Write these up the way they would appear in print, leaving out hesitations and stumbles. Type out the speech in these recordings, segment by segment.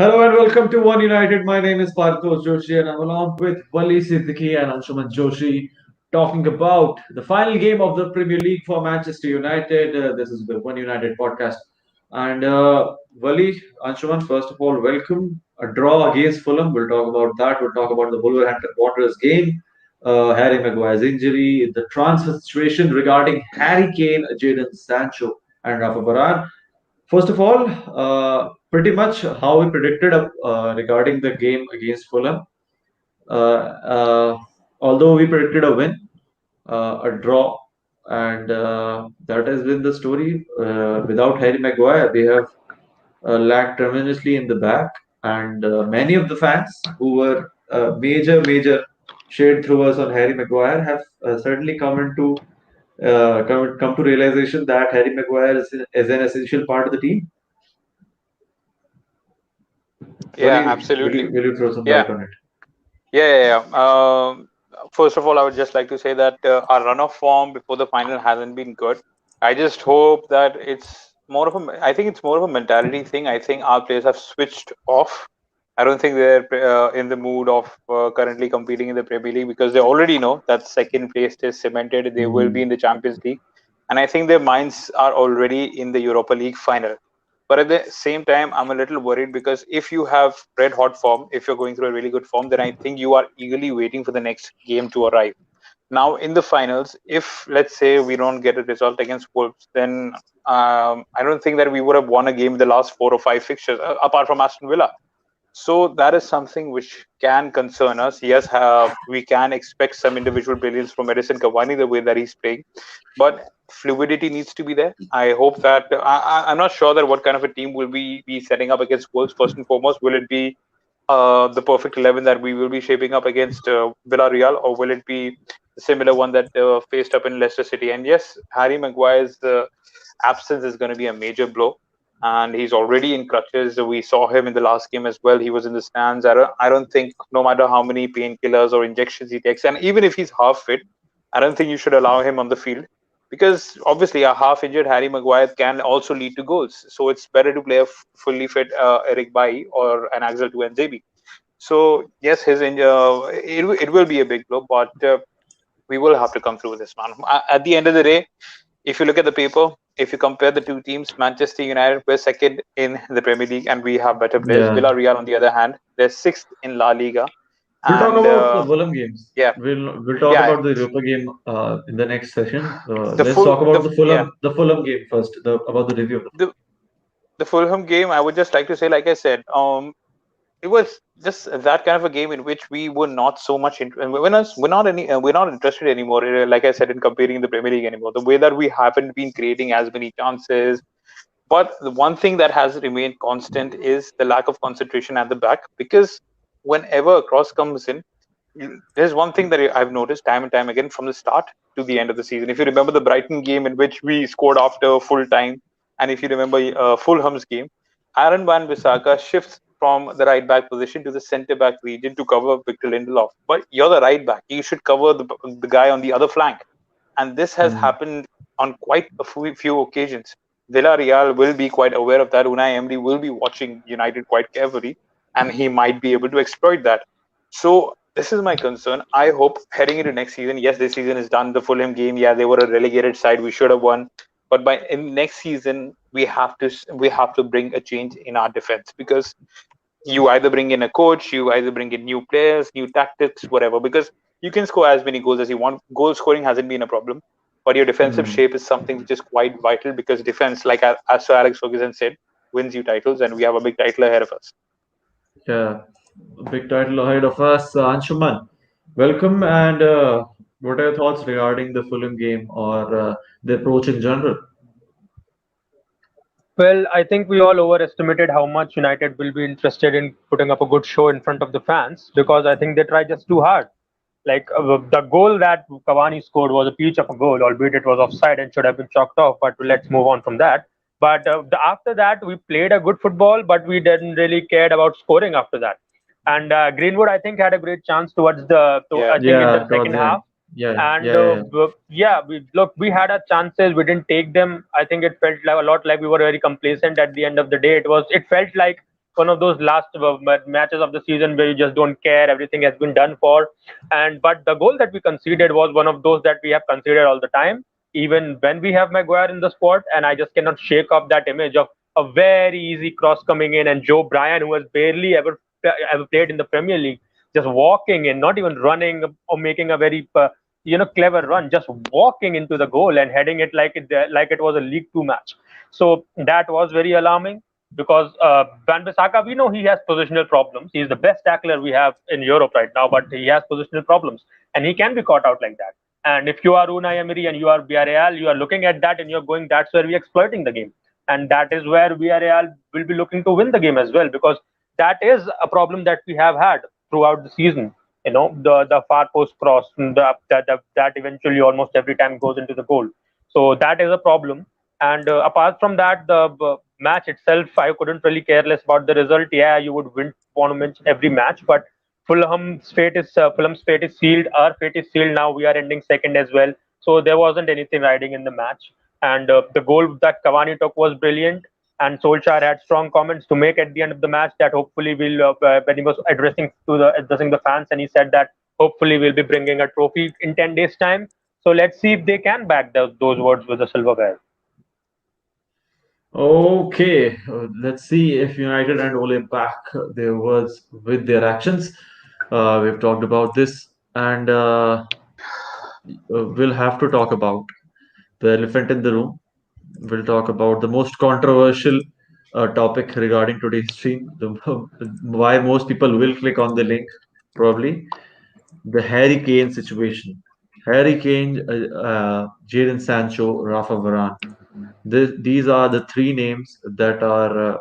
Hello and welcome to One United. My name is Parthos Joshi and I'm along with Wali Siddiqui and Anshuman Joshi talking about the final game of the Premier League for Manchester United. This is the One United podcast. And Wali, Anshuman, first of all, welcome. A draw against Fulham. We'll talk about that. We'll talk about the Wolverhampton Wanderers game, Harry Maguire's injury, the transfer situation regarding Harry Kane, Jadon Sancho, and Rafa Varane. First of all, pretty much how we predicted regarding the game against Fulham. Uh, uh, Although we predicted a win, a draw, and that has been the story. Without Harry Maguire, they have lacked tremendously in the back, and many of the fans who were major shade throwers on Harry Maguire have certainly come to realization that Harry Maguire is an essential part of the team. Yeah, absolutely. Will you throw some Yeah, light on it? First of all, I would just like to say that our run of form before the final hasn't been good. I just hope that I think it's more of a mentality thing. I think our players have switched off. I don't think they're in the mood of currently competing in the Premier League because they already know that second place is cemented. They will be Hmm. in the Champions League. And I think their minds are already in the Europa League final. But at the same time, I'm a little worried because if you have red hot form, if you're going through a really good form, then I think you are eagerly waiting for the next game to arrive. Now, in the finals, if let's say we don't get a result against Wolves, then I don't think that we would have won a game in the last 4 or 5 fixtures, apart from Aston Villa. So that is something which can concern us. Yes, we can expect some individual brilliance from Edison Cavani the way that he's playing, but fluidity needs to be there. I hope that I'm not sure that what kind of a team will we be setting up against Wolves. First and foremost, will it be the perfect 11 that we will be shaping up against Villarreal, or will it be a similar one that faced up in Leicester City? And yes, Harry Maguire's absence is going to be a major blow, and he's already in crutches. We saw him in the last game as well. He was in the stands. I don't think, no matter how many painkillers or injections he takes, and even if he's half fit, I don't think you should allow him on the field because obviously a half injured Harry Maguire can also lead to goals. So it's better to play a fully fit Eric Bailly or an Axel Tuanzebe. So yes, it will be a big blow, but we will have to come through this, man. At the end of the day, if you look at the paper, if you compare the two teams, Manchester United were second in the Premier League and we have better players. Yeah. Villarreal, on the other hand, they're sixth in La Liga. We'll talk And about the Fulham games. yeah, We'll talk yeah, about the Europa game in the next session. the Let's full, talk about the yeah, the Fulham game first. About the review of the the the Fulham game. I would just like to say, like I said, it was just that kind of a game in which we were not so much we're not interested anymore, like I said, in competing in the Premier League anymore, the way that we haven't been creating as many chances. But the one thing that has remained constant is the lack of concentration at the back, because whenever a cross comes in, there's one thing that I've noticed time and time again from the start to the end of the season. If you remember the Brighton game in which we scored after full time, and if you remember Fulham's game, Aaron Van Bissaka shifts from the right back position to the centre back region to cover Victor Lindelof. But you're the right back. You should cover the guy on the other flank. And this has Hmm. happened on quite a few occasions. Villarreal will be quite aware of that. Unai Emery will be watching United quite carefully, and he might be able to exploit that. So this is my concern. I hope heading into next season, yes, this season is done. The Fulham game, yeah, they were a relegated side. We should have won, but by in next season, we have to bring a change in our defense, because you either bring in a coach, you either bring in new players, new tactics, whatever, because you can score as many goals as you want. Goal scoring hasn't been a problem, but your defensive Hmm. shape is something which is quite vital, because defense, like as Sir Alex Ferguson said, wins you titles, and we have a big title ahead of us. Yeah. A big title ahead of us. Anshuman, welcome. And what are your thoughts regarding the Fulham game or the approach in general? Well, I think we all overestimated how much United will be interested in putting up a good show in front of the fans, because I think they tried just too hard. Like the goal that Cavani scored was a peach of a goal, albeit it was offside and should have been chalked off. But let's move on from that. But after that, we played a good football, but we didn't really cared about scoring after that. And Greenwood, I think, had a great chance Yeah, I think in the Yeah, towards second the end. half. And Yeah. yeah, we had our chances. We didn't take them. I think it felt like a lot like we were very complacent at the end of the day. It felt like one of those last matches of the season where you just don't care, everything has been done for. And but the goal that we conceded was one of those that we have considered all the time, even when we have Maguire in the squad. And I just cannot shake off that image of a very easy cross coming in, and Joe Bryan, who has barely ever played in the Premier League, just walking in, not even running or making a very clever run, just walking into the goal and heading it like it was a League Two match. So that was very alarming, because Van Bissaka, we know he has positional problems. He's the best tackler we have in Europe right now, but he has positional problems, and he can be caught out like that. And if you are Unai Emery and you are Villarreal, you are looking at that and you're going, that's where we're exploiting the game. And that is where Villarreal will be looking to win the game as well, because that is a problem that we have had throughout the season. The far post cross, that eventually almost every time goes into the goal. So that is a problem. And apart from that, the match itself, I couldn't really care less about the result. Yeah, you would want to mention every match, but Fulham's fate is sealed. Our fate is sealed now. We are ending second as well. So there wasn't anything riding in the match. And the goal that Cavani took was brilliant. And Solskjaer had strong comments to make at the end of the match, that hopefully when he was addressing the fans, and he said that hopefully we'll be bringing a trophy in 10 days' time. So let's see if they can back those words with a silverware. Okay, let's see if United and Ole back their words with their actions. We've talked about this, and we'll have to talk about the elephant in the room. We'll talk about the most controversial topic regarding today's stream, why most people will click on the link, probably the Harry Kane situation. Harry Kane, Jadon Sancho, Rafa Varane. These are the three names that are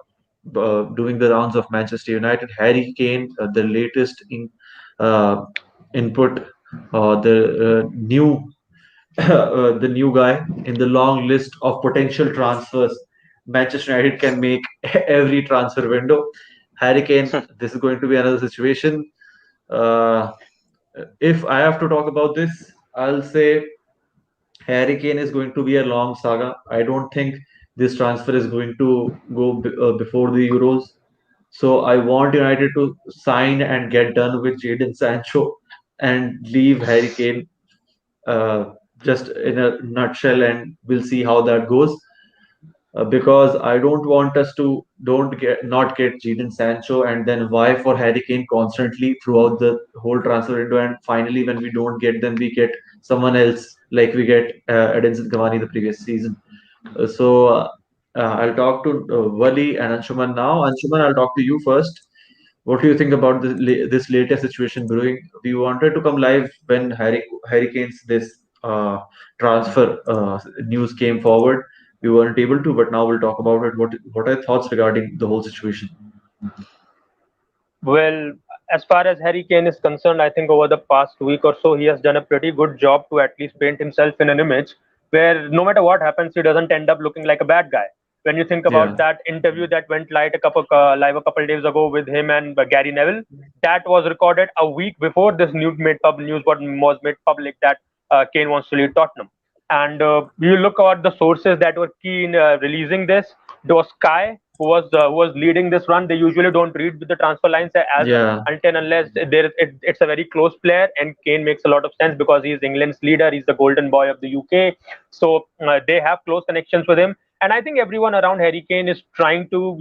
doing the rounds of Manchester United. Harry Kane, the latest uh, input, the new the new guy in the long list of potential transfers Manchester United can make every transfer window. Harry Kane, this is going to be another situation. Uh, if I have to talk about this, I'll say Harry Kane is going to be a long saga. I don't think this transfer is going to go before the Euros. So I want United to sign and get done with Jadon Sancho and leave Harry Kane just in a nutshell, and we'll see how that goes. Because I don't want us to don't get not get Jadon Sancho and then why for Harry Kane constantly throughout the whole transfer window, and finally when we don't get them, we get someone else like we get Edinson Cavani the previous season. I'll talk to Wali and Anshuman now. Anshuman, I'll talk to you first. What do you think about this latest situation brewing? We wanted to come live when Harry Kane's this transfer news came forward. We weren't able to, but now we'll talk about it. What are your thoughts regarding the whole situation? Well, as far as Harry Kane is concerned, I think over the past week or so, he has done a pretty good job to at least paint himself in an image where no matter what happens, he doesn't end up looking like a bad guy. When you think Yeah, about that interview that went live a couple of days ago with him and Gary Neville, that was recorded a week before this news was made public that Kane wants to leave Tottenham. And you look at the sources that were key in releasing this. There was Sky, who was leading this run. They usually don't read the transfer lines as yeah, until unless it's a very close player, and Kane makes a lot of sense because he's England's leader. He's the golden boy of the UK, so they have close connections with him. And I think everyone around Harry Kane is trying to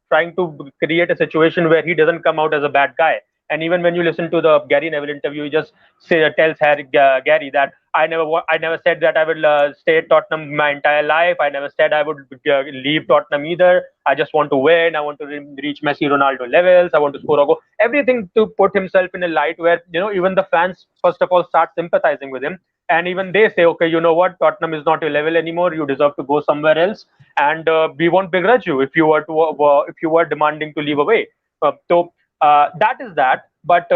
trying to create a situation where he doesn't come out as a bad guy. And even when you listen to the Gary Neville interview, he just tells Gary that I never said that I will stay at Tottenham my entire life. I never said I would leave Tottenham either. I just want to win. I want to reach Messi, Ronaldo levels. I want to score a goal. Everything to put himself in a light where even the fans first of all start sympathizing with him, and even they say, okay, you know what, Tottenham is not your level anymore. You deserve to go somewhere else, and we won't begrudge you if you were demanding to leave away. That is that. But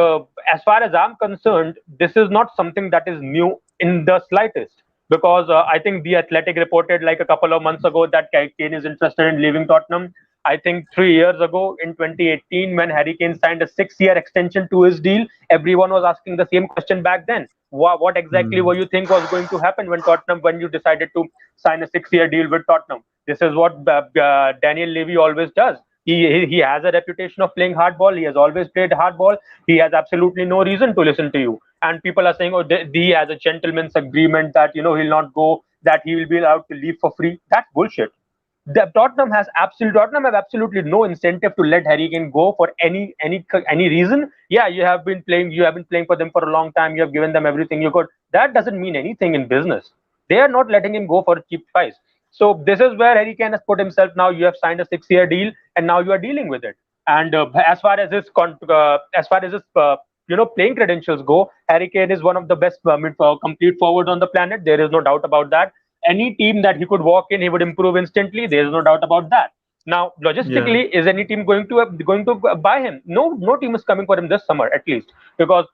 as far as I'm concerned, this is not something that is new in the slightest. Because I think The Athletic reported like a couple of months ago that Kane is interested in leaving Tottenham. I think 3 years ago in 2018, when Harry Kane signed a 6-year extension to his deal, everyone was asking the same question back then. What exactly mm, were you think was going to happen when you decided to sign a 6-year deal with Tottenham? This is what Daniel Levy always does. He has a reputation of playing hardball. He has always played hardball. He has absolutely no reason to listen to you. And people are saying, oh, he has a gentleman's agreement that he'll not go, that he will be allowed to leave for free. That's bullshit. Tottenham have absolutely no incentive to let Harry Kane go for any reason. Yeah, you have been playing for them for a long time. You have given them everything you could. That doesn't mean anything in business. They are not letting him go for a cheap price. So this is where Harry Kane has put himself. Now you have signed a 6-year deal, and now you are dealing with it. And as far as his playing credentials go, Harry Kane is one of the best complete forwards on the planet. There is no doubt about that. Any team that he could walk in, he would improve instantly. There is no doubt about that. Now, Yeah. logistically, is any team going to buy him? No team is coming for him this summer, at least, because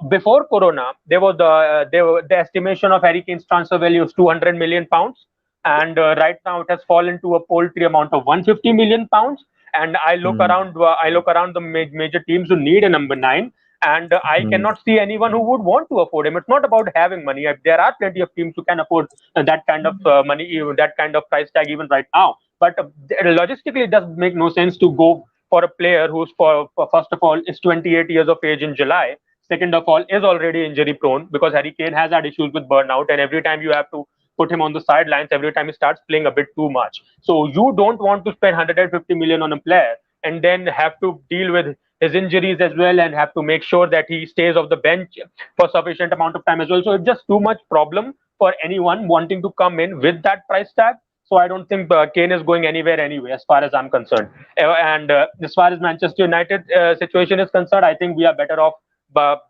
before Corona, the estimation of Harry Kane's transfer value is 200 million pounds, and right now it has fallen to a paltry amount of 150 million pounds. And I look around the major teams who need a number nine, and I Hmm. cannot see anyone who would want to afford him. It's not about having money. There are plenty of teams who can afford that kind of money, that kind of price tag, even right now. But logistically, it does make no sense to go for a player who's, for first of all, is 28 years of age in July. Second of all, is already injury prone, because Harry Kane has had issues with burnout, and every time you have to put him on the sidelines, every time he starts playing a bit too much. So you don't want to spend 150 million on a player and then have to deal with his injuries as well, and have to make sure that he stays off the bench for sufficient amount of time as well. So it's just too much problem for anyone wanting to come in with that price tag. So I don't think Kane is going anywhere anyway, as far as I'm concerned. And as far as Manchester United situation is concerned, I think we are better off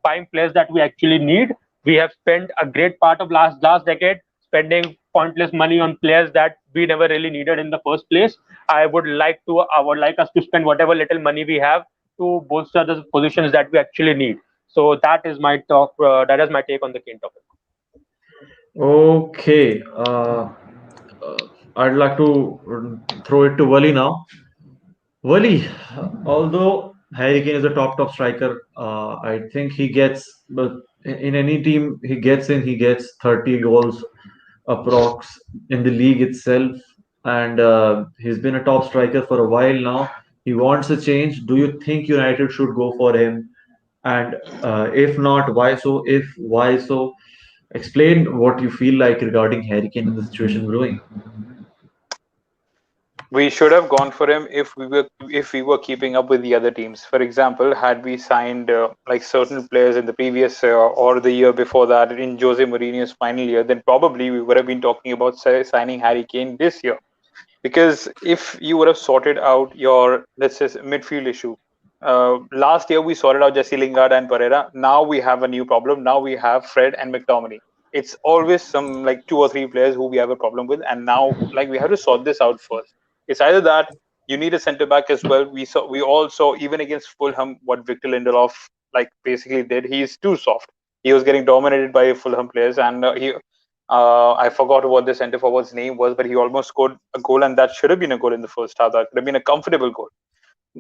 buying players that we actually need. We have spent a great part of last decade spending pointless money on players that we never really needed in the first place. I would like us to spend whatever little money we have to bolster the positions that we actually need. So that is my talk. That is my take on the Kane topic. Okay. I'd like to throw it to Wally now. Wally, although Harry Kane is a top striker, I think he gets, but in any team he gets 30 goals approx in the league itself, and he's been a top striker for a while now. He wants a change. Do you think United should go for him? And if not, why so? If why so? Explain what you feel like regarding Harry Kane and the situation brewing. We should have gone for him if we were keeping up with the other teams. For example, had we signed like certain players in the previous or the year before that in Jose Mourinho's final year, then probably we would have been talking about signing Harry Kane this year. Because if you would have sorted out your, let's say, midfield issue, last year we sorted out Jesse Lingard and Pereira. Now we have a new problem. Now we have Fred and McTominay. It's always some like two or three players who we have a problem with, and now like we have to sort this out first. It's either that you need a centre back as well. We all saw even against Fulham what Victor Lindelof like basically did. He's too soft. He was getting dominated by Fulham players, and I forgot what the centre forward's name was, but he almost scored a goal, and that should have been a goal in the first half. That could have been a comfortable goal.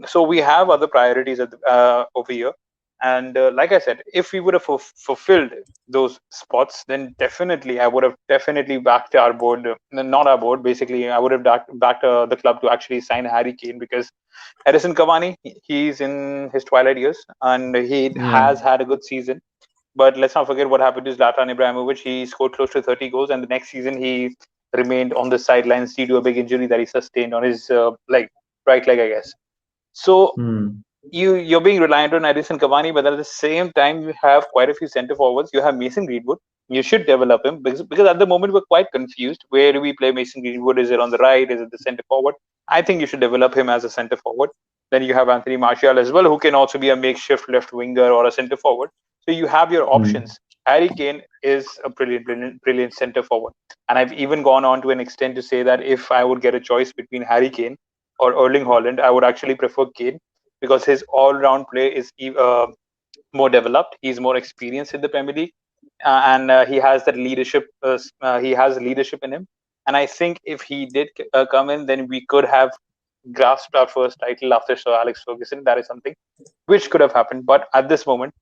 So we have other priorities over here, and like I said, if we would have fulfilled those spots, then definitely I would have definitely backed our board, not our board. Basically, I would have backed the club to actually sign Harry Kane, because Edison Cavani, he's in his twilight years, and he Yeah. has had a good season. But let's not forget what happened to Zlatan Ibrahimovic. He scored close to 30 goals, and the next season he remained on the sidelines due to a big injury that he sustained on his leg, right leg, I guess. So Hmm. you're being reliant on Edison Cavani, but at the same time you have quite a few centre forwards. You have Mason Greenwood. You should develop him, because at the moment we're quite confused. Where do we play Mason Greenwood? Is it on the right? Is it the centre forward? I think you should develop him as a centre forward. Then you have Anthony Martial as well, who can also be a makeshift left winger or a centre forward. So you have your Hmm. options. Harry Kane is a brilliant centre forward, and I've even gone on to an extent to say that if I would get a choice between Harry Kane or Erling Haaland, I would actually prefer Kane, because his all-round play is more developed. He's more experienced in the Premier League, and he has that leadership. He has leadership in him, and I think if he did come in, then we could have grasped our first title after Sir Alex Ferguson. That is something which could have happened. But at this moment,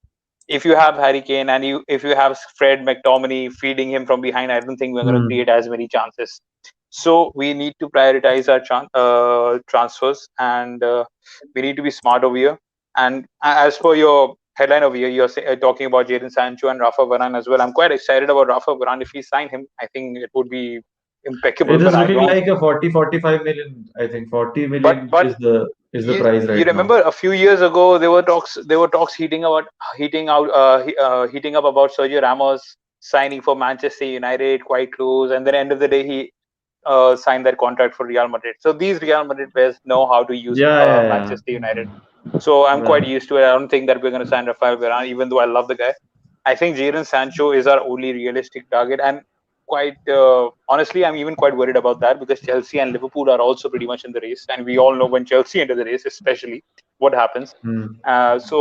if you have Harry Kane and if you have Fred McTominay feeding him from behind, I don't think we're going to Hmm. create as many chances. So we need to prioritize our transfers, and we need to be smart over here. And as for your headline over here, you're talking about Jadon Sancho and Rafa Varane as well. I'm quite excited about Rafa Varane. If we sign him, I think it would be impeccable. It But is I looking don't. like a 40-45 million. I think 40 But million but is the you price you right now. remember a few years ago there were talks heating up about Sergio Ramos signing for Manchester United, quite close, and then end of the day he signed that contract for Real Madrid. So these Real Madrid players know how to use Yeah, yeah, yeah. Manchester United. So I'm quite Right. used to it. I don't think that we're going to sign Rafael Varane, even though I love the guy. I think Jadon Sancho is our only realistic target, and quite honestly, I'm even quite worried about that because Chelsea and Liverpool are also pretty much in the race, and we all know when Chelsea enter the race, especially what happens. Hmm. So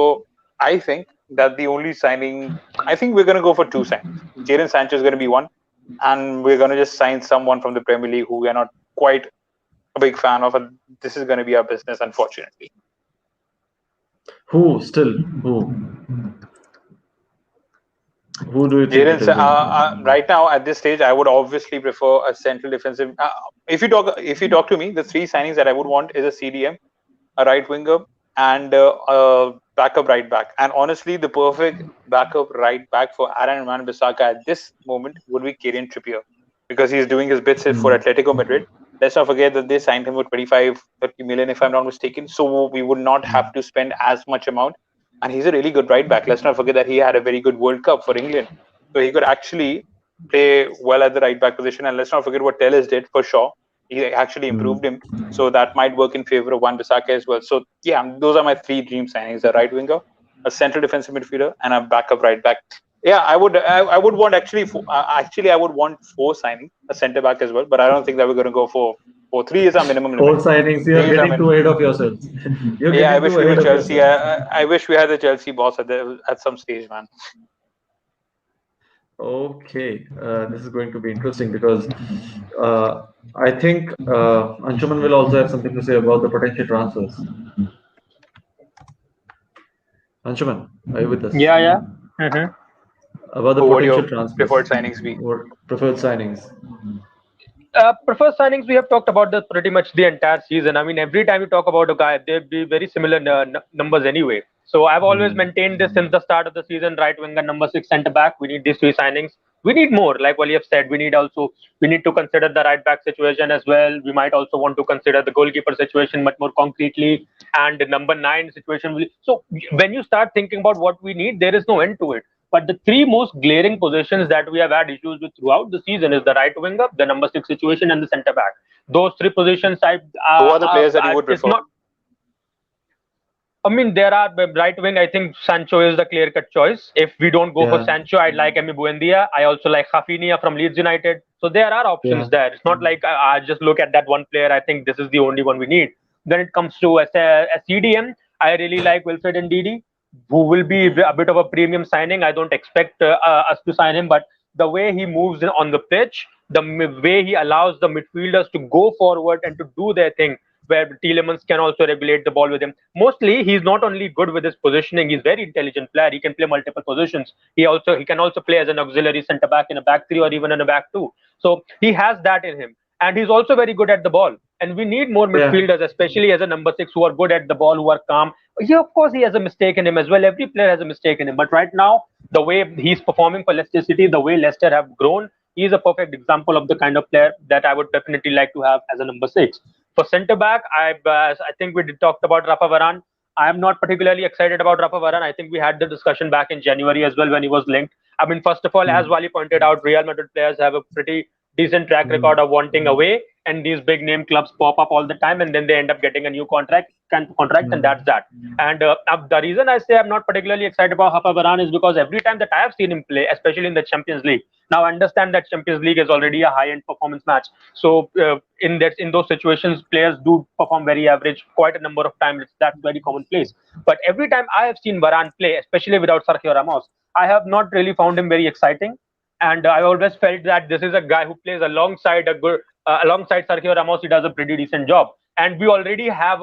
I think that the only signing, I think we're going to go for two signings. Jadon Sancho is going to be one, and we're going to just sign someone from the Premier League who we are not quite a big fan of, and this is going to be our business, unfortunately. Who still? Who? Who do you think it Jadon, is going to be? right now at this stage, I would obviously prefer a central defensive. If you talk to me, the three signings that I would want is a CDM, a right winger, and a backup right back. And honestly, the perfect backup right back for Aaron Wan-Bissaka at this moment would be Kieran Trippier, because he's doing his bits for Hmm. Atletico Madrid. Let's not forget that they signed him for 25, 30 million, if I'm not mistaken. So we would not have to spend as much amount. And he's a really good right back. Let's not forget that he had a very good World Cup for England. So he could actually play well at the right back position. And let's not forget what Telles did for Shaw. He actually Hmm. improved him. So that might work in favor of Wan-Bissaka as well. So yeah, those are my three dream signings: a right winger, a central defensive midfielder, and a backup right back. Yeah, I would want actually I would want four signings, a centre back as well, but I don't think that we're going to go for four. Three is our minimum Four limit. signings. You are Three is our getting too minimum. ahead of yourselves. You're Yeah, I getting wish too we were ahead of Chelsea. yourselves. I wish we had the Chelsea boss at some stage, man. Okay, this is going to be interesting because I think Anshuman will also have something to say about the potential transfers. Anshuman, are you with us? Yeah, yeah. Hmm. About the So what do potential your transfers preferred signings be? or preferred signings. Preferred signings, we have talked about the pretty much the entire season. I mean, every time you talk about a guy, they'd be very similar numbers anyway. So I've always Hmm. maintained this since the start of the season. Right winger, number six, centre back. We need these three signings. We need more, like what you have said. We need to consider the right back situation as well. We might also want to consider the goalkeeper situation much more concretely, and the number nine situation. So when you start thinking about what we need, there is no end to it. But the three most glaring positions that we have had issues with throughout the season is the right winger, the number six situation, and the centre back. Those three positions, Who are the players that you would it's prefer? not. I mean, there are right wing. I think Sancho is the clear cut choice. If we don't go for Yeah, Sancho, I'd like Emi Buendia. I also like Rafinha from Leeds United. So there are yeah. options there. It's not like I just look at that one player. I think this is the only one we need. When it comes to a CDM, I really like Wilfred Ndidi, who will be a bit of a premium signing. I don't expect us to sign him, but the way he moves on the pitch, way he allows the midfielders to go forward and to do their thing, where Tielemans can also regulate the ball with him. Mostly, he's not only good with his positioning; he's very intelligent player. He can play multiple positions. He can also play as an auxiliary centre back in a back three or even in a back two. So he has that in him, and he's also very good at the ball. And we need more Yeah. midfielders, especially as a number six, who are good at the ball, who are calm. Yeah, of course, he has a mistake in him as well. Every player has a mistake in him. But right now, the way he's performing for Leicester City, the way Leicester have grown, he's a perfect example of the kind of player that I would definitely like to have as a number six. For centre back, I think we did talked about Rafa Varane. I am not particularly excited about Rafa Varane. I think we had the discussion back in January as well when he was linked. I mean, first of all, as Hmm. Wali pointed out, Real Madrid players have a pretty decent track record Hmm. of wanting away, and these big name clubs pop up all the time, and then they end up getting a new contract, and Hmm. that's that. And the reason I say I'm not particularly excited about Rafa Varane is because every time that I have seen him play, especially in the Champions League, now I understand that Champions League is already a high-end performance match. So in those situations, players do perform very average quite a number of times. That's very commonplace. But every time I have seen Varane play, especially without Sergio Ramos, I have not really found him very exciting. And I always felt that this is a guy who plays alongside Sergio Ramos. He does a pretty decent job. And we already have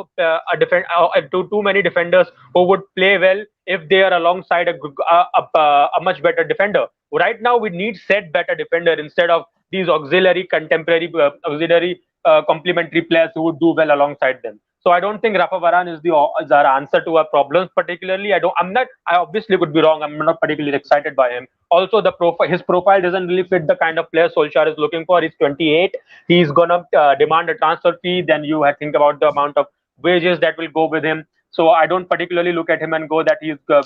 too many defenders who would play well if they are alongside a much better defender. Right now, we need set better defender instead of these auxiliary complementary players who would do well alongside them. So I don't think Rafa Varane is our answer to our problems. Particularly, I'm not. I obviously could be wrong. I'm not particularly excited by him. Also, his profile doesn't really fit the kind of player Solskjaer is looking for. He's 28. He's gonna demand a transfer fee. Then you think about the amount of wages that will go with him. So I don't particularly look at him and go that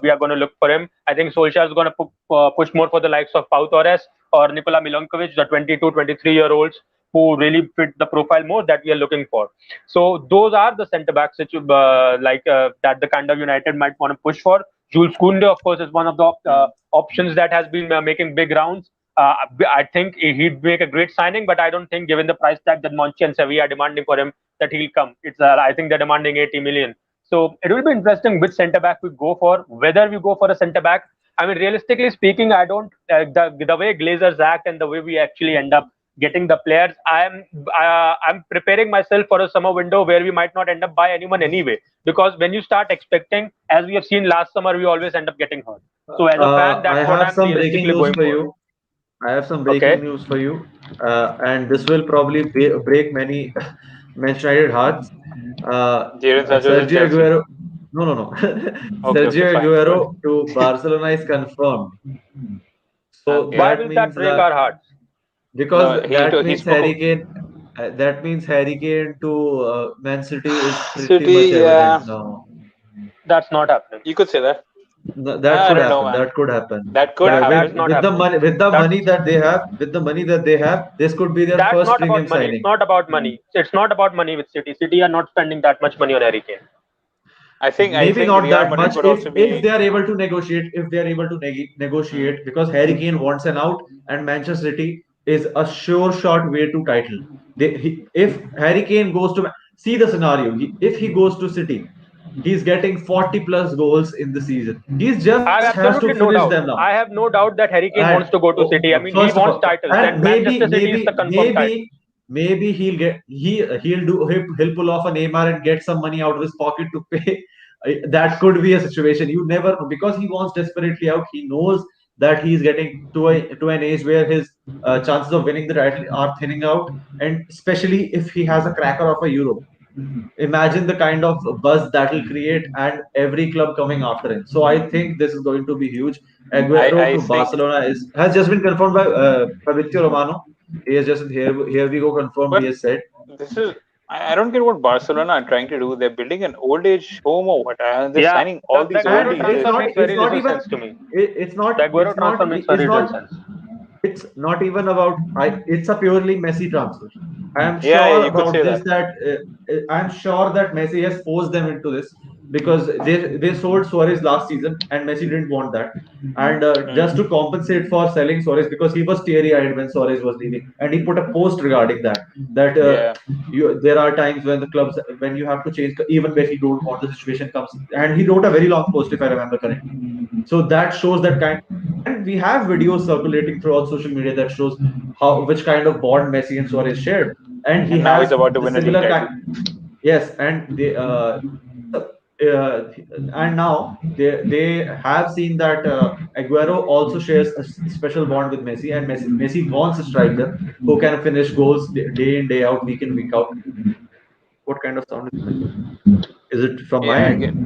we are going to look for him. I think Solskjaer is going to push more for the likes of Pau Torres or Nikola Milankovic, the 22, 23-year-olds who really fit the profile more that we are looking for. So those are the centre backs that that the kind of United might want to push for. Jules Kounde, of course, is one of the options that has been making big rounds. I think he'd make a great signing, but I don't think, given the price tag that Monchi and Sevilla are demanding for him, that he'll come. I think they're demanding 80 million. So it will be interesting which centre back we go for. Whether we go for a centre back, I mean, realistically speaking, I don't the way Glazers act and the way we actually end up getting the players. I'm preparing myself for a summer window where we might not end up by anyone anyway. Because when you start expecting, as we have seen last summer, we always end up getting hurt. So as a fan, I that's what have I'm some breaking realistically news going for for. you. I have some breaking Okay. news for you, and this will probably break many Manchester United hearts. Jadon Sancho's in Sergio Chelsea. Aguero, no. Okay, Sergio fine. Go ahead. Aguero to Barcelona is confirmed. So Okay. Why that will that means break that our hearts? because No, that he means spoke. Harry Kane, that means Harry Kane to Man City is pretty much City, evident yeah, now. That's not happening. you could say that. That I could don't know, happen. man. That could happen. That could That's happen. not With the happening. money, That's with the money that they have, this could be their that's first not about premium money. It's signing. not about money. It's not about money with City. City are not spending that much money on Harry Kane. I Maybe think not Real that Madrid much could also if be. they are able to negotiate. If they are able to Hmm. negotiate, because Harry Kane wants an out, and Manchester City is a sure shot way to title. If Harry Kane goes to see the scenario, if he goes to City, he's getting 40 plus goals in the season. He just I have has to absolutely finish no them doubt. now. I have no doubt that Harry Kane And wants to go to City. I mean, he first of wants all, titles, and and Manchester City is the confirmed title. maybe he'll pull off a Neymar and get some money out of his pocket to pay. That could be a situation. You never know, because he wants desperately out. He knows that he's getting to an age where his chances of winning the title are thinning out, and especially if he has a cracker of a Euro. Imagine the kind of buzz that will create, and every club coming after him. So I think this is going to be huge. Aguero I to think, Barcelona is has just been confirmed by Fabrizio Romano. He has just here we go confirmed. He but has said this is. I don't get what Barcelona are trying to do. They're building an old age home or what? They're Yeah, signing all the these and Agüero oldies. transfer makes it's very not little even sense to me. it's The not Agüero transfer makes it's very little not sense. it's not even about it's a purely Messi transfer. I am Yeah, sure you could about say this that. that I'm sure that Messi has forced them into this, because they sold Suarez last season and Messi didn't want that. And just Hmm. to compensate for selling Suarez, because he was teary-eyed when Suarez was leaving, and he put a post regarding that Yeah. there are times when the clubs, when you have to change even when you don't want, the situation comes, and he wrote a very long post if I remember correctly. So that shows that kind, and we have videos circulating throughout social media that shows how which kind of bond Messi and Suarez shared, and he And now he's has about to the win a league similar kind. title. Yes, and uh, and now they have seen that Aguero also shares a special bond with Messi, and Messi wants a striker who can finish goals day in day out, week in week out. What kind of sound is that? Is it from my Yeah, end?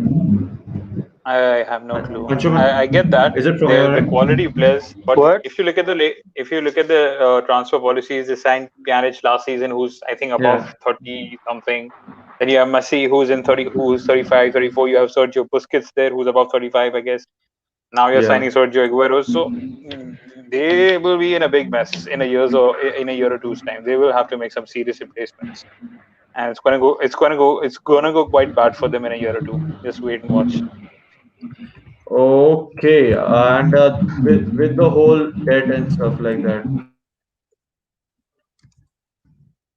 I have no clue. Anshuman, I get that is it from they're your the end? quality players, but What? if you look at the transfer policies, they signed Pjanic last season, who's I think above Yeah. 30 something. Then you have Messi, who's 35, 34. You have Sergio Busquets there, who's above 35, I guess. Now you're Yeah. signing Sergio Aguero, so they will be in a big mess in a year or two's time. They will have to make some serious replacements, and it's gonna go quite bad for them in a year or two. Just wait and watch. Okay, and with the whole debt and stuff like that,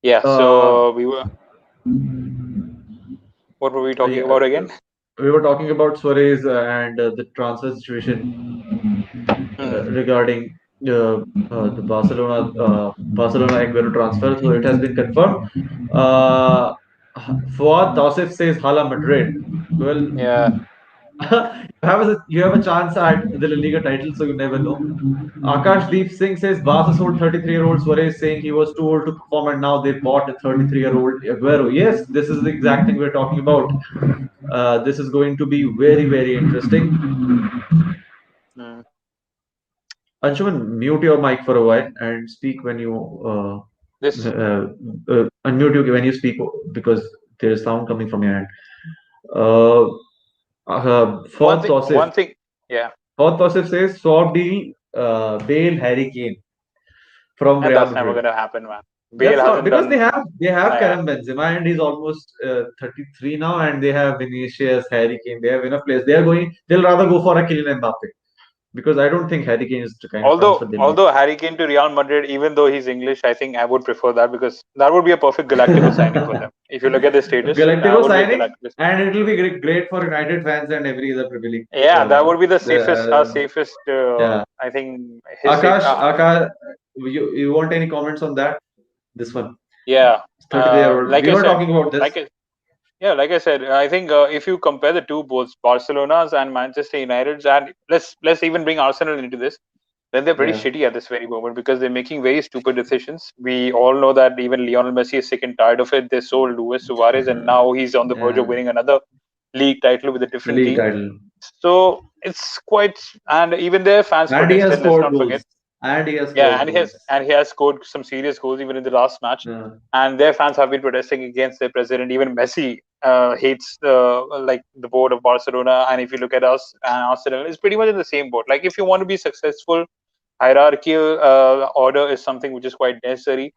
Yeah. uh, So what were we talking yeah, about again? we were talking about Suarez and the transfer situation Hmm. regarding the Barcelona Aguero transfer. So it has been confirmed. Uh, Fuad Tausif says Hala Madrid. Well, Yeah. you have a chance at the La Liga title, so you never know. Akash Deep Singh says Barca sold 33-year-old Suarez, saying he was too old to perform, and now they bought a 33-year-old Agüero. Yes, this is the exact thing we're talking about. This is going to be very, very interesting. Mm. Anshuman, mute your mic for a while and speak when you This unmute you when you speak because there is sound coming from your end. Uh, Fawad Tausif. one thing, yeah, Fawad Tausif says swap deal, Bale, Harry Kane from and Real that's never Madrid. gonna happen, man. Bale That's not hasn't because they done. have Yeah, Karim Benzema and he's almost 33 now, and they have Vinicius, Harry Kane. They have enough players. They'll rather go for a Kylian Mbappe because I don't think Harry Kane is the kind of transfer they'll make. although Harry Kane to Real Madrid, even though he's English, I think I would prefer that because that would be a perfect Galactico signing for them. If you look at the status, that Galactico would be a signing, Galactico. and it will be great for United fans and every other Premier League. Yeah, that would be the safest, our The, safest. yeah, I think his safe. Akash, you want any comments on that? This one, Yeah, 33-year-old. like We I were said, talking about this. like I, yeah, like I said, I think if you compare the two, both Barcelona's and Manchester United's, and let's even bring Arsenal into this, then they're pretty Yeah, shitty at this very moment because they're making very stupid decisions. We all know that even Lionel Messi is sick and tired of it. They sold Luis Suarez, and now he's on the verge of yeah, winning another league title with a different league team. title, So it's quite, and even their fans and he has protested. Let's scored not forget. goals. And he has Yeah, scored goals. and he has scored some serious goals even in the last match. Yeah. And their fans have been protesting against their president. Even Messi hates the board of Barcelona. And if you look at us and Arsenal, it's pretty much in the same boat. Like if you want to be successful, hierarchical order is something which is quite necessary.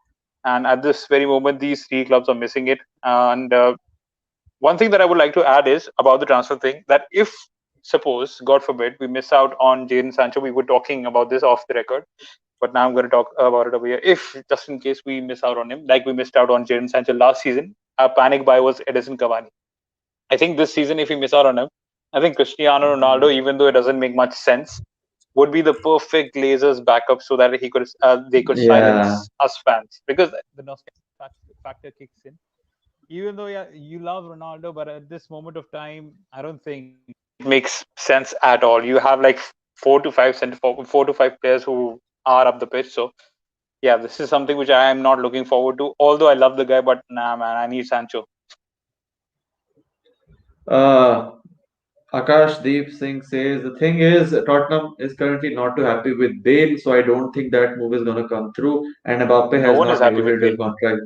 And at this very moment, these three clubs are missing it. And one thing that I would like to add is about the transfer thing that if suppose, God forbid, we miss out on Jadon Sancho, we were talking about this off the record, but now I'm going to talk about it over here. If just in case we miss out on him, like we missed out on Jadon Sancho last season, our panic buy was Edison Cavani. I think this season, if we miss out on him, I think Cristiano Ronaldo, even though it doesn't make much sense, would be the perfect Glazers backup so that they could Yeah. silence us fans because the nostalgia factor kicks in. Even though yeah, you love Ronaldo, but at this moment of time, I don't think it makes sense at all. You have like four to five players who are up the pitch. So yeah, this is something which I am not looking forward to. Although I love the guy, but nah, man, I need Sancho. Uh, Akash Deep Singh says the thing is Tottenham is currently not too happy with Bale, so I don't think that move is gonna come through. And Mbappe No has one is not happy with negotiated Bale. his contract.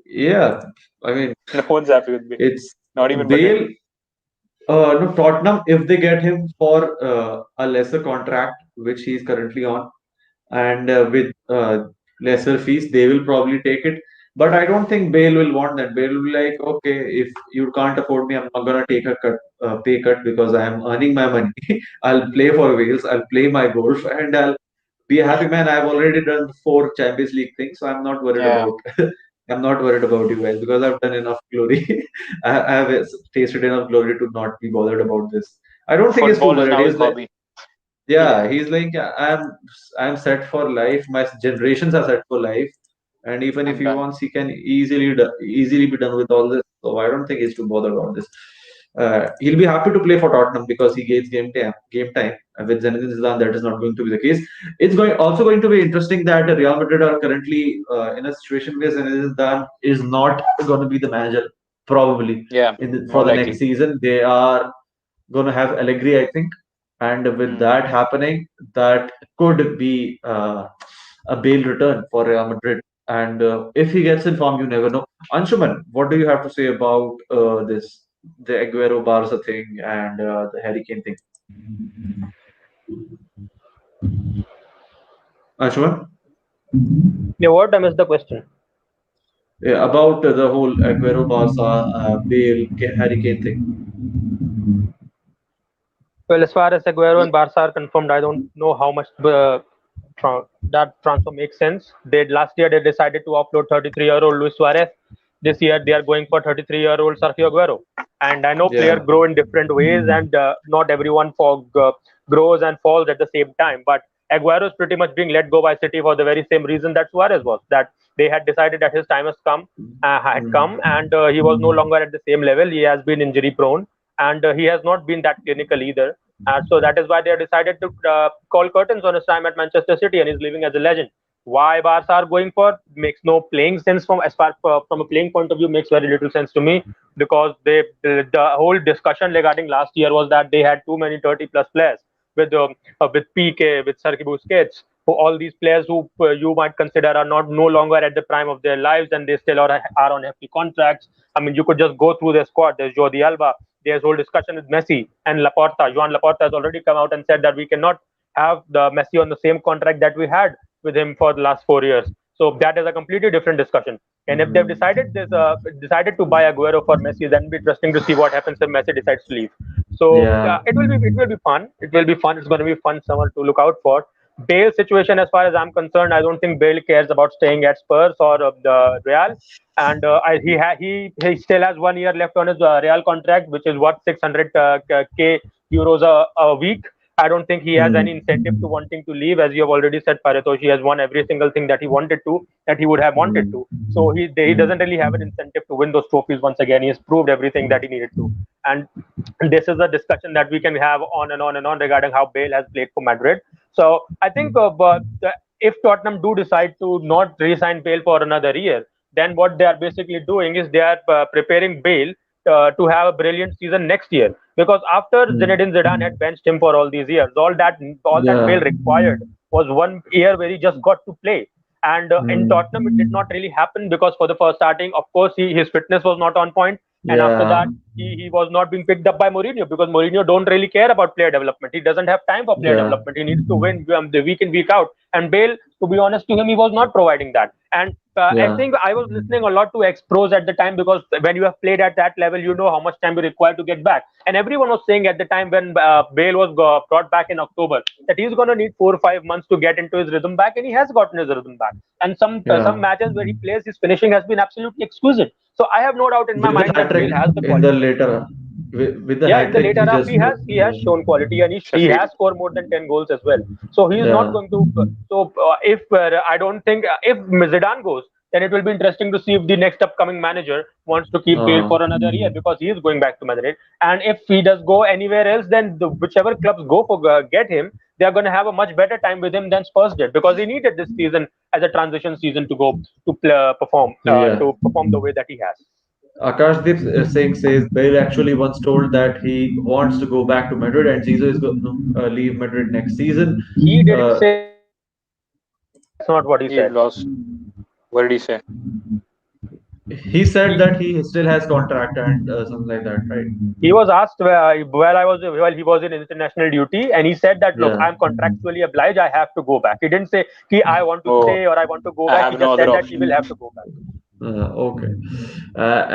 Yeah, I mean No one's happy with Bale. it's Not even Madrid. Bale. No, Tottenham if they get him for a lesser contract, which he's currently on, and with lesser fees, they will probably take it. But I don't think Bale will want that. Bale will be like, okay, if you can't afford me, I'm not gonna take a pay cut because I am earning my money. I'll play for Wales. I'll play my golf, and I'll be a happy man. I've already done 4 Champions League things, so I'm not worried Yeah, about. I'm not worried about you guys because I've done enough glory. I have tasted enough glory to not be bothered about this. I don't think he's too football is worried. now his He's like, hobby. yeah, Yeah, he's like, I'm set for life. My generations are set for life, and even if I'm he done. wants, he can easily be done with all this. So I don't think he's too bothered about this. He'll be happy to play for Tottenham because he gets game time. Game time. And with Zinedine Zidane, that is not going to be the case. It's going to be interesting that Real Madrid are currently in a situation where Zinedine Zidane is not going to be the manager probably Yeah, for more the next likely. season. They are going to have Allegri, I think, and with Hmm. that happening, that could be a bail return for Real Madrid. And if he gets in form, you never know. Anshuman, what do you have to say about the Aguero Barca thing and the Harry Kane thing? Anshuman, Yeah, what? I missed the question. yeah, about the whole Aguero Barca Harry Kane thing. Well, as far as Agüero and Barca are confirmed, I don't know how much that transfer makes sense. Last year they decided to offload 33-year-old Luis Suarez. This year they are going for 33-year-old Sergio Agüero. And I know players Yeah, grow in different ways, and not everyone grows and falls at the same time. But Agüero is pretty much being let go by City for the very same reason that Suarez was. That they had decided that his time had come, mm, and he was no longer at the same level. He has been injury prone, and he has not been that clinical either. So that is why they have decided to call curtains on his time at Manchester City, and he's leaving as a legend. Why Barca are going for makes no playing sense from as far from a playing point of view, makes very little sense to me, because the whole discussion regarding last year was that they had too many 30 plus players with PK, with Sergio Busquets, who all these players who you might consider are not no longer at the prime of their lives, and they still are on hefty contracts. I mean, you could just go through their squad. There's Jordi Alba. There's whole discussion with Messi and Laporta. Joan Laporta has already come out and said that we cannot have the Messi on the same contract that we had with him for the last 4 years. So that is a completely different discussion. And if they've decided to buy Agüero for Messi, then it'll be interesting to see what happens if Messi decides to leave. So Yeah. it will be fun. It will be fun. It's going to be fun summer to look out for. Bale's situation, as far as I'm concerned, I don't think Bale cares about staying at Spurs or the Real. And he still has 1 year left on his Real contract, which is what 600 k euros a week. I don't think he has any incentive to wanting to leave. As you have already said, Paritoshi has won every single thing that he wanted to, that he would have wanted to. So he doesn't really have an incentive to win those trophies once again. He has proved everything that he needed to. And this is a discussion that we can have on and on and on regarding how Bale has played for Madrid. So I think if Tottenham do decide to not re-sign Bale for another year, then what they are basically doing is they are preparing Bale to have a brilliant season next year. Because after Zinedine Zidane had benched him for all these years, all that Bale Yeah. required was 1 year where he just got to play. And in Mm. Tottenham, it did not really happen, because for the first starting, of course, his fitness was not on point, and after Yeah. that, he was not being picked up by Mourinho, because Mourinho don't really care about player development. He doesn't have time for player Yeah. development. He needs to win the week in week out. And Bale, to be honest to him, he was not providing that. And I Yeah. think I was listening a lot to ex-pros at the time, because when you have played at that level, you know how much time you require to get back. And everyone was saying at the time when Bale was brought back in October that he's going to need 4 or 5 months to get into his rhythm back, and he has gotten his rhythm back. And some Yeah. matches where he plays, his finishing has been absolutely exquisite. So I have no doubt in my With the mind hat that trick Bale has the in the quality. later, with the Yeah, hat in the trick, later he half, just he has shown quality, and he Sheffield. has scored more than 10 goals as well. So he is not yeah. going to. So if I don't think if Zidane goes, then it will be interesting to see if the next upcoming manager wants to keep Bale Uh, for another year, because he is going back to Madrid. And if he does go anywhere else, then whichever clubs go for get him, they are going to have a much better time with him than Spurs did, because he needed this season as a transition season to go yeah. to perform the way that he has. Akashdeep Singh says Bale actually once told that he wants to go back to Madrid and Zizou is going to leave Madrid next season. He didn't Uh, say that. That's not what he He said. lost. What did he say? he said He that he still has contract and something like that, right? He was asked while he was in international duty, and he said that, look, Yeah. I'm contractually obliged, I have to go back. He didn't say ki I want to Oh, stay or I want to go I back. He have no just other said that he will option. have to go back. Okay.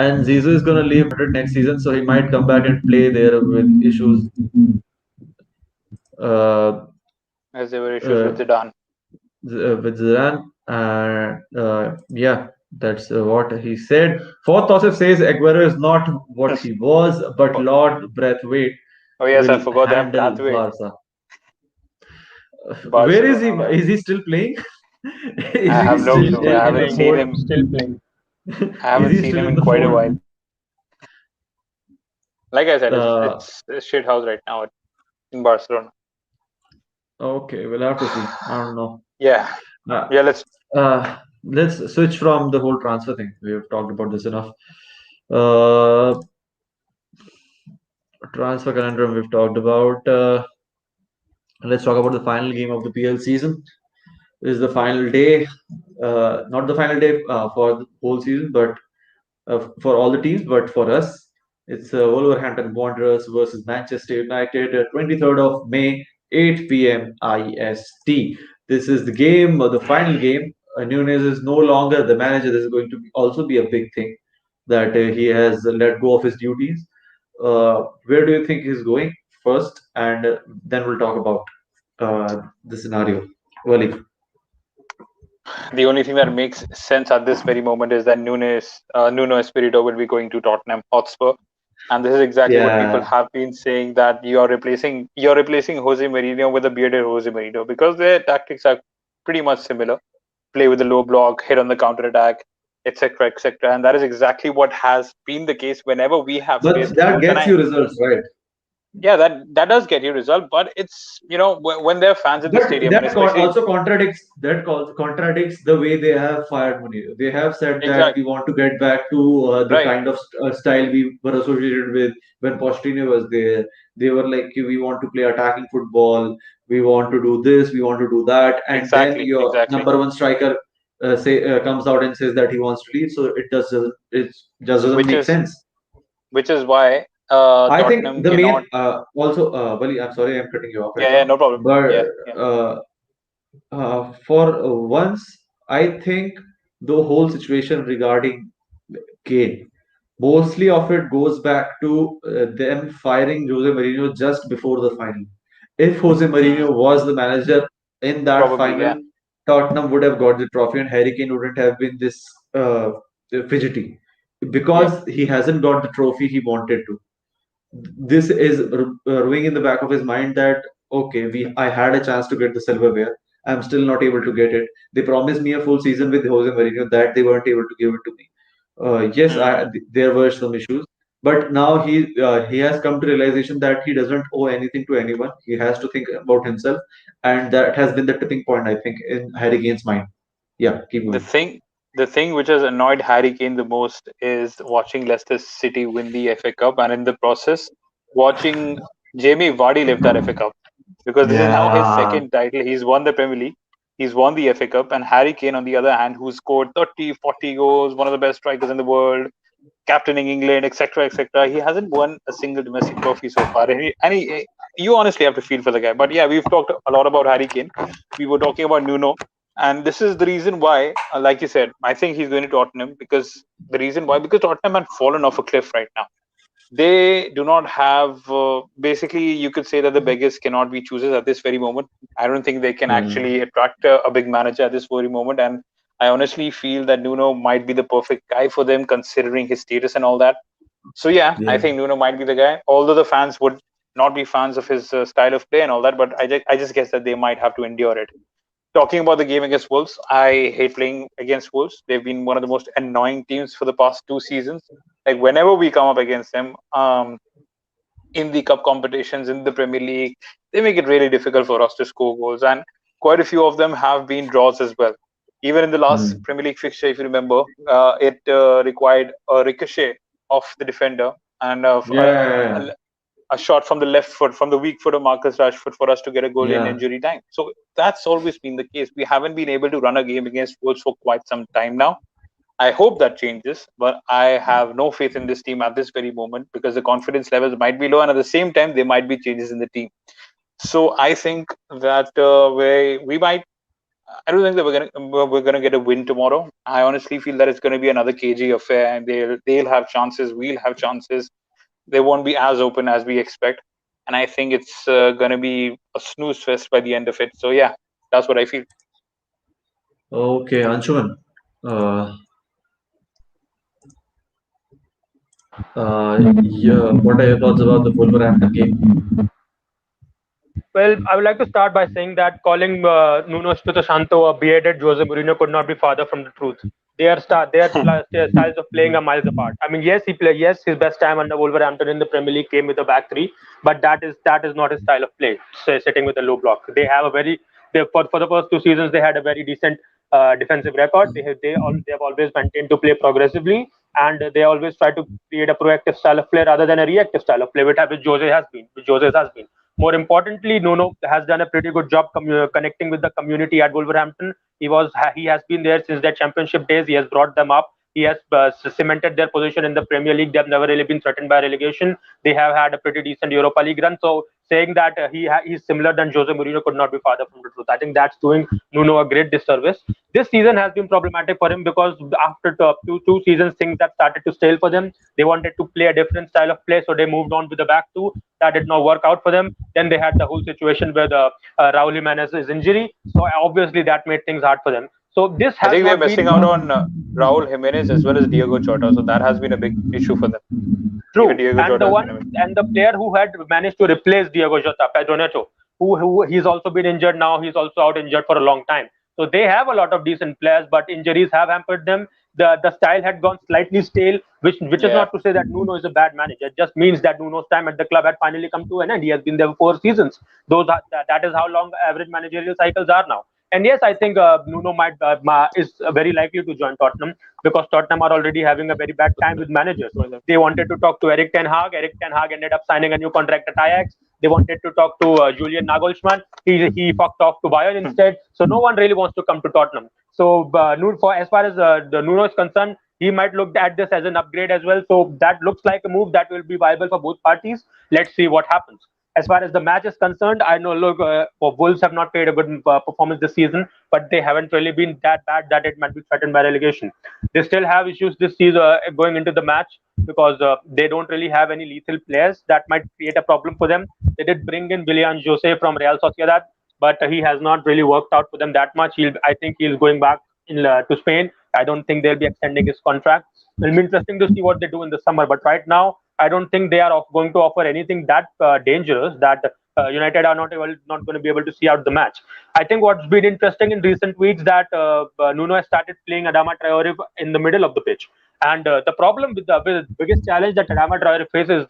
And Zizou is going to leave Madrid next season, so he might come back and play there with issues. Uh, As there were issues with uh, Zidane. with Zidane. Yeah, that's what he said. Fourth Tosif says Aguero is not what he was, but Lord Braithwaite Oh yes, I will forgot that handle Brathwaite. Barca. Where is he? Barcelona, man. Is he still playing? Is I he have no still He's clue. still I in the haven't playing. seen fold? him. Still playing. I Is haven't he seen still him in in the quite a fold? while. Like I said, it's Uh, it's a shit house right now in Barcelona. okay, we'll have to see. I don't know. Yeah, Uh, yeah. Let's. let's switch from the whole transfer thing. We've talked about this enough. Uh, transfer conundrum we've talked about. Let's talk about the final game of the PL season. This is the final day, not the final day for the whole season, but for all the teams, but for us, it's Wolverhampton Wanderers versus Manchester United, 23rd of May, 8 p.m. IST. This is the game, the final game. Nunez is no longer the manager. This is going to also be a big thing that he has let go of his duties. Where do you think he's going first? And then we'll talk about the scenario. Wally. The only thing that makes sense at this very moment is that Nuno Espirito will be going to Tottenham Hotspur, and this is exactly what people Yeah, have been saying, that you're replacing Jose Mourinho with a bearded Jose Mourinho, because their tactics are pretty much similar. Play with a low block, hit on the counter attack, etc., etc. And that is exactly what has been the case whenever we have But faced that Wolves. And gets you results, right? yeah, that does get you result, but it's when there are fans in the But stadium, and especially also contradicts the way they have fired Mourinho. They have said that exact we want to get back to the right, kind of style we were associated with when Pochettino was there. They were like, we want to play attacking football. We want to do this. We want to do that. And then your exactly, number one striker say comes out and says that he wants to leave. So it just doesn't which make is sense. why I think Tottenham the cannot. main also, Bali, I'm sorry, I'm cutting you off right Yeah, now, no problem. but Yeah, yeah. uh, for once, I think the whole situation regarding Kane, mostly of it goes back to them firing Jose Mourinho just before the final. If Jose Mm, Mourinho was the manager in that probably, yeah. final, Tottenham would have got the trophy and Harry Kane wouldn't have been this fidgety Yep. because he hasn't got the trophy he wanted to. This is ruining in the back of his mind that okay, we I had a chance to get the silverware. I'm still not able to get it. They promised me a full season with Jose Mourinho that they weren't able to give it to me. Yes, Mm. there were some issues, but now he has come to realization that he doesn't owe anything to anyone. He has to think about himself, and that has been the tipping point, I think, in Harry Kane's mind. Yeah, keep The going. thing, the thing which has annoyed Harry Kane the most is watching Leicester City win the FA Cup, and in the process, watching Jamie Vardy lift that FA Cup, because this is now his Yeah, second title. He's won the Premier League, he's won the FA Cup, and Harry Kane, on the other hand, who scored 30, 40 goals, one of the best strikers in the world, captaining England, etc., etc. He hasn't won a single domestic trophy so far, you honestly have to feel for the guy. But yeah, we've talked a lot about Harry Kane. We were talking about Nuno, and this is the reason why, like you said, I think he's going to Tottenham because the reason why because Tottenham had fallen off a cliff right now. They do not have basically you could say that the beggars cannot be choosers at this very moment. I don't think they can yeah, actually attract a big manager at this very moment, and I honestly feel that Nuno might be the perfect guy for them considering his status and all that. So yeah, I yeah. think Nuno might be the guy, although the fans would not be fans of his style of play and all that, but I just guess that they might have to endure it. Talking about the game against Wolves, I hate playing against Wolves. They've been one of the most annoying teams for the past 2 seasons. Like whenever we come up against them, in the cup competitions, in the Premier League, they make it really difficult for us to score goals. And quite a few of them have been draws as well. Even in the last Hmm. Premier League fixture, if you remember, it required a ricochet off the defender and Yeah, a shot from the left foot, from the weak foot of Marcus Rashford for us to get a goal in yeah. injury time. So that's always been the case. We haven't been able to run a game against Wolves for quite some time now. I hope that changes, but I have no faith in this team at this very moment because the confidence levels might be low, and at the same time, there might be changes in the team. So I think that we might. I don't think that we're gonna get a win tomorrow. I honestly feel that it's gonna be another KG affair, and they'll have chances. We'll have chances. They won't be as open as we expect, and I think it's gonna be a snooze fest by the end of it. So yeah, that's what I feel. Okay, Anshuman. Uh, yeah, what are your thoughts about the Wolverhampton game? Well, I would like to start by saying that calling Nuno Espirito Santo a bearded Jose Mourinho could not be farther from the truth. Their styles of playing are miles apart. I mean, yes, his best time under Wolverhampton in the Premier League came with a back three, but that is not his style of play. Sitting with a low block, they have a very for the first 2 seasons they had a very decent defensive record. They have always maintained to play progressively, and they always try to create a proactive style of play rather than a reactive style of play, which Jose has been. More importantly, Nuno has done a pretty good job connecting with the community at Wolverhampton. He has been there since their championship days. He has brought them up. He has cemented their position in the Premier League. They have never really been threatened by relegation. They have had a pretty decent Europa League run. So saying that he's similar than Jose Mourinho could not be farther from the truth. I think that's doing Nuno a great disservice. This season has been problematic for him because after two seasons, things have started to stale for them. They wanted to play a different style of play, so they moved on with the back two. That did not work out for them. Then they had the whole situation with Raul Jimenez's injury. So obviously that made things hard for them. So this I has think they're not missing been out on Raul Jimenez as well as Diego Jota, so that has been a big issue for them. Even true. Diego And Jota the has one been a and the player who had managed to replace Diego Jota, Pedro Neto, who he's also been injured now. He's also out injured for a long time. So they have a lot of decent players, but injuries have hampered them. the style had gone slightly stale, which is Yeah. not to say that Nuno is a bad manager. It just means that Nuno's time at the club had finally come to an end. He has been there for 4 seasons. That is how long average managerial cycles are now. And yes, I think Nuno is very likely to join Tottenham because Tottenham are already having a very bad time with managers. They wanted to talk to Eric Ten Hag. Eric Ten Hag ended up signing a new contract at Ajax. They wanted to talk to Julian Nagelsmann. He fucked off to Bayern instead. So no one really wants to come to Tottenham. So as far as the Nuno is concerned, he might look at this as an upgrade as well. So that looks like a move that will be viable for both parties. Let's see what happens. As far as the match is concerned, I know, look, Wolves have not played a good performance this season, but they haven't really been that bad that it might be threatened by relegation. They still have issues this season going into the match because they don't really have any lethal players that might create a problem for them. They did bring in Willian Jose from Real Sociedad, but he has not really worked out for them that much. I think he's going back to Spain. I don't think they'll be extending his contract. It'll be interesting to see what they do in the summer. But right now, I don't think they are going to offer anything that dangerous that United are not going to be able to see out the match. I think what's been interesting in recent weeks that Nuno has started playing Adama Traore in the middle of the pitch. And the problem with the biggest challenge that Adama Traore faces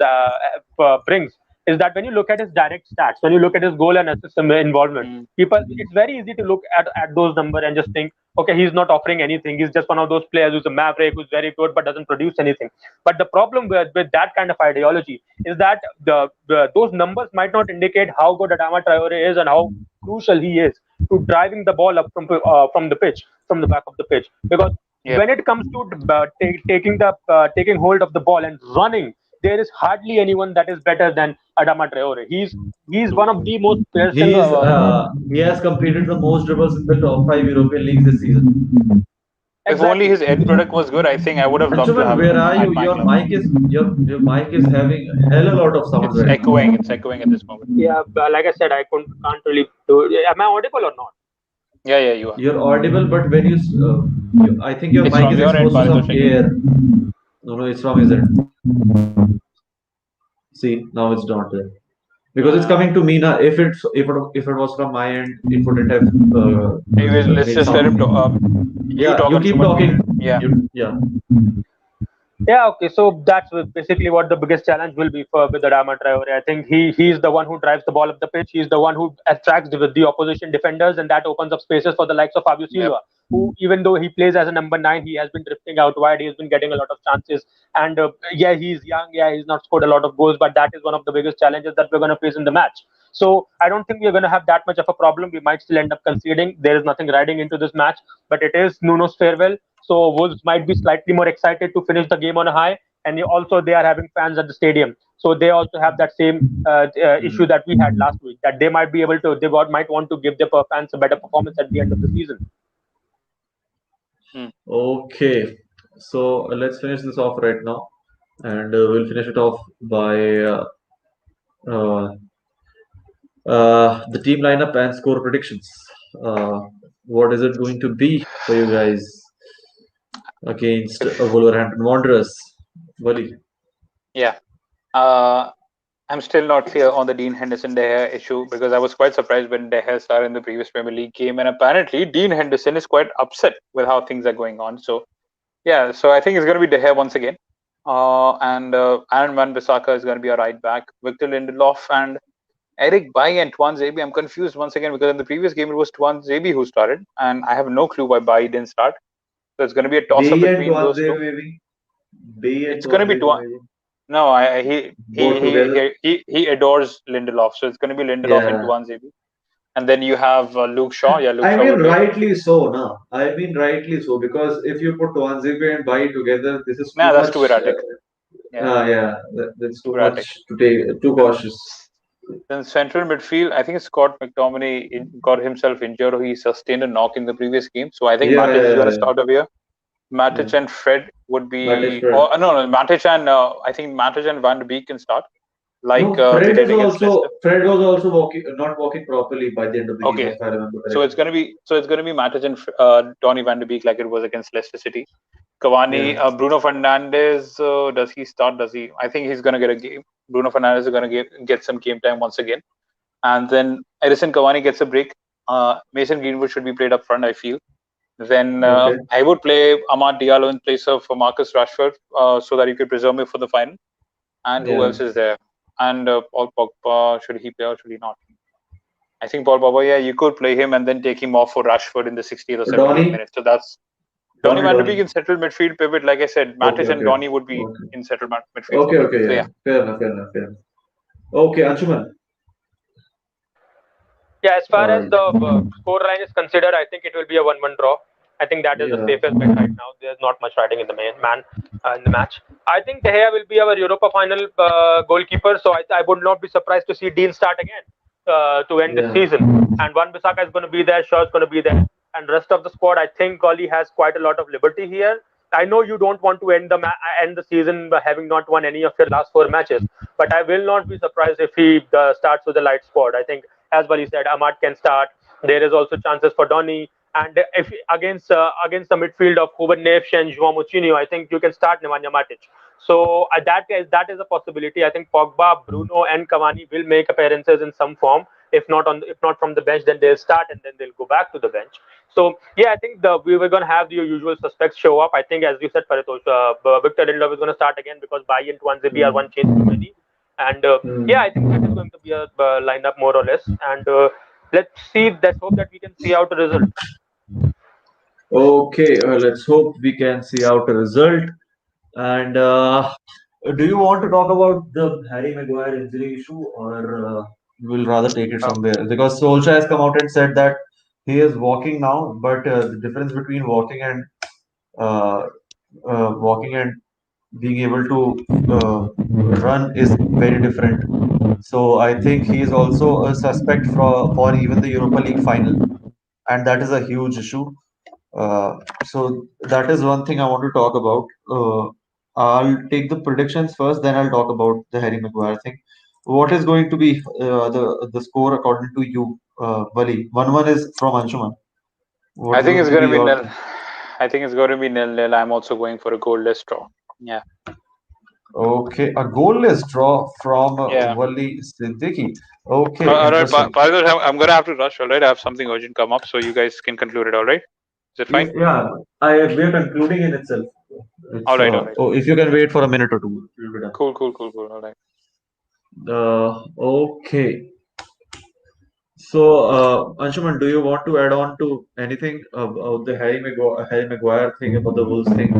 brings is that when you look at his direct stats, when you look at his goal and assist involvement, it's very easy to look at those numbers and just think, okay, he's not offering anything. He's just one of those players who's a maverick, who's very good but doesn't produce anything. But the problem with that kind of ideology is that those numbers might not indicate how good Adama Traore is and how crucial he is to driving the ball up from the pitch, from the back of the pitch. Because when it comes to taking hold of the ball and running, there is hardly anyone that is better than Adama Traore. He's one of the most he has completed the most dribbles in the top 5 European leagues this season. If only his end product was good, I think I would have loved to have where him are at you? my Your club. mic is having hell a lot of sounds. It's echoing. It's echoing at this moment. Yeah, like I said, I can't really do. Am I audible or not? Yeah, you are. You're audible, but when I think your It's mic from is your end, exposed to some Paritosh. air. No, it's from his end. See, now it's not there. Because it's coming to me now. If it was from my end, it wouldn't have. Anyways, let's just let him talk. You keep talking. Yeah. Yeah, okay. So that's basically what the biggest challenge will be with Adama Traore. I think he's the one who drives the ball up the pitch. He's the one who attracts the opposition defenders, and that opens up spaces for the likes of Fabio Silva, who, even though he plays as a number 9, he has been drifting out wide. He has been getting a lot of chances. And he's young. Yeah, he's not scored a lot of goals, but that is one of the biggest challenges that we're going to face in the match. So I don't think we're going to have that much of a problem. We might still end up conceding. There is nothing riding into this match, but it is Nuno's farewell. So Wolves might be slightly more excited to finish the game on a high, and also they are having fans at the stadium, so they also have that same issue that we had last week, that they might be able to, might want to give their fans a better performance at the end of the season. Okay, so let's finish this off right now, and we'll finish it off by the team lineup and score predictions. What is it going to be for you guys against Wolverhampton Wanderers? Wally? Yeah. I'm still not clear on the Dean Henderson De Gea issue, because I was quite surprised when De Gea started in the previous Premier League game, and apparently Dean Henderson is quite upset with how things are going on. So so I think it's going to be De Gea once again, and Aaron Wan-Bissaka is going to be a right back. Victor Lindelof and Eric Bailly and Tuan Zebi. I'm confused once again, because in the previous game it was Tuan Zebi who started, and I have no clue why Bailly didn't start. So it's going to be a toss-up between those two. It's going to be Tuan. No, he adores Lindelof, so it's going to be Lindelof and Tuan Zebi. And then you have Luke Shaw. Yeah, Luke Shaw. Rightly so, no? I mean, rightly so, because if you put Tuan Zebi and Bailly together, this is too that's much. Too erratic. That's too much to take. Too cautious. Then central midfield, I think Scott McTominay got himself injured, or he sustained a knock in the previous game. So I think Matic is going to start over here. Matic and Fred would be. Matic and I think Matic and Van de Beek can start. Fred was also not walking properly by the end of the game. If I remember correctly. So it's going to be Matic and Donny Van de Beek, like it was against Leicester City. Cavani, Bruno Fernandes, does he start? I think he's going to get a game. Bruno Fernandes is going to get some game time once again. And then Edison Cavani gets a break. Mason Greenwood should be played up front, I feel. Then Okay. I would play Amad Diallo in place of Marcus Rashford, so that you could preserve me for the final. And who Yeah. else is there? And Paul Pogba, should he play or should he not? I think Paul Pogba, yeah, you could play him and then take him off for Rashford in the 60th or 70th Donny. minute. So that's Donny Van de Beek Donny. in central midfield pivot. Like I said, Okay. Matic and Okay. Donny would be Okay. in central midfield for Okay. me. Okay. So Yeah. yeah, Fair enough. Fair enough. Fair enough. Okay, Anshuman. Yeah, as far as Uh, the score line is considered, I think it will be a 1-1 draw. I think that is the yeah. safest bet right now. There's not much riding in the in the match. I think De Gea will be our Europa final goalkeeper, so I would not be surprised to see Dean start again to end the Yeah. season. And Wan Bissaka is going to be there, Shaw is going to be there, and rest of the squad. I think Oli has quite a lot of liberty here. I know you don't want to end the season by having not won any of your last four matches, but I will not be surprised if he starts with a light squad. I think, as Bali said, Ahmad can start. There is also chances for Donny. And if against the midfield of Ruben Neves and João Moutinho, I think you can start Nemanja Matic. So that is a possibility. I think Pogba, Bruno, and Cavani will make appearances in some form. If not from the bench, then they'll start and then they'll go back to the bench. So yeah, I think we were going to have the usual suspects show up. I think, as you said, Paritosh, Victor Lindelof is going to start again because Bai and Tuanzebe are Mm. one change too many. And yeah, I think that is going to be a lineup more or less. And let's see. Let's hope that we can see out the result. Okay, let's hope we can see out a result. And do you want to talk about the Harry Maguire injury issue, or we'll rather take it uh, from there? Because Solskjaer has come out and said that he is walking now, but the difference between uh, walking and being able to run is very different. So I think he is also a suspect for even the Europa League final, and that is a huge issue. So that is one thing I want to talk about. I'll take the predictions first, then I'll talk about the Harry Maguire thing. What is going to be the score according to you, Bali? 1-1 is from Anshuman. I What's think going it's to going be to be your nil. I think it's going to be nil-nil. I'm also going for a goalless draw. Yeah, okay? A goalless draw from yeah. Wali Siddiqui. Okay, All right, interesting. Parag, I'm going to have to rush. All right, I have something urgent come up, so you guys can conclude it. All right, is it fine? Yeah, I we are concluding in itself. All It's right, all right. oh, if you can wait for a minute or two, we'll be done. Cool, cool, cool, cool. All right. Okay. So, Anshuman, do you want to add on to anything about the Harry Maguire thing, about the Wolves thing?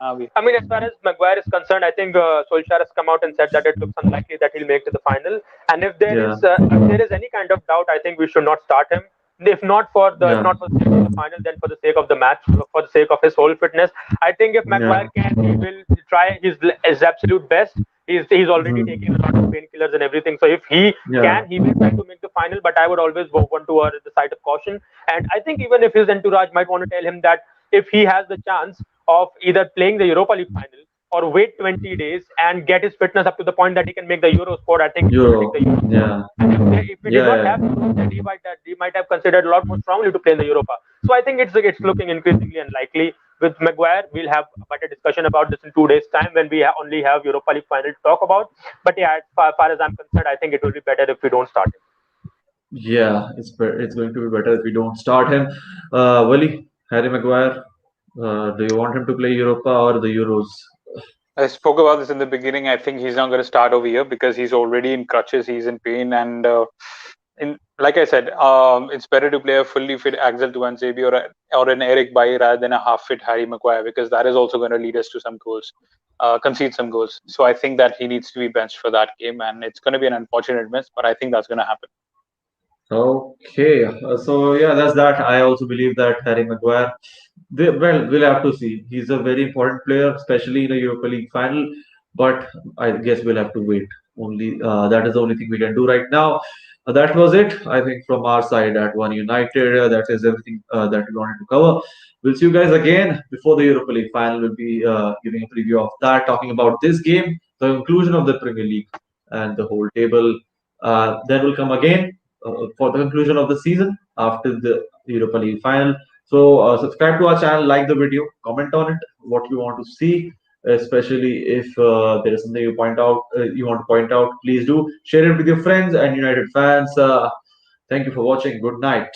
I mean, as far as Maguire is concerned, I think Solskjaer has come out and said that it looks unlikely that he'll make to the final. And Yeah, if there is any kind of doubt, I think we should not start him. If yeah, not for the sake of the final, then for the sake of the match, for the sake of his whole fitness. I think if yeah. Maguire can, he will try his absolute best. He's already Hmm. taking a lot of painkillers and everything. So if he Yeah, can, he will try to make the final. But I would always want to err at the side of caution. And I think even if his entourage might want to tell him that if he has the chance of either playing the Europa League final or wait 20 days and get his fitness up to the point that he can make the Euro squad, I think he should take Euro. the Euro squad. Yeah, And if he did yeah, not yeah, have the Euro, then he might have considered a lot more strongly to play in the Europa. So I think it's looking increasingly unlikely. With Maguire, we'll have a better discussion about this in 2 days' time when we only have Europa League final to talk about. But yeah, as far as I'm concerned, I think it will be better if we don't start him. yeah. It's going to be better if we don't start him. Wally, Harry Maguire. Do you want him to play Europa or the Euros? I spoke about this in the beginning. I think he's not going to start over here because he's already in crutches. He's in pain, and like I said, it's better to play a fully fit Axel Tuanzebe or an Eric Bailly rather than a half fit Harry Maguire because that is also going to lead us to some goals, concede some goals. So I think that he needs to be benched for that game, and it's going to be an unfortunate miss, but I think that's going to happen. Okay, so yeah, that's that. I also believe that Harry Maguire. Well, we'll have to see. He's a very important player, especially in a Europa League final. But I guess we'll have to wait. Only that is the only thing we can do right now. That was it. I think from our side at One United, that is everything that we wanted to cover. We'll see you guys again before the Europa League final. We'll be giving a preview of that, talking about this game, the conclusion of the Premier League, and the whole table. Then we'll come again for the conclusion of the season after the Europa League final. So subscribe to our channel, like the video, comment on it, what you want to see, especially if there is something you want to point out. Please do share it with your friends and United fans. Thank you for watching. Good night.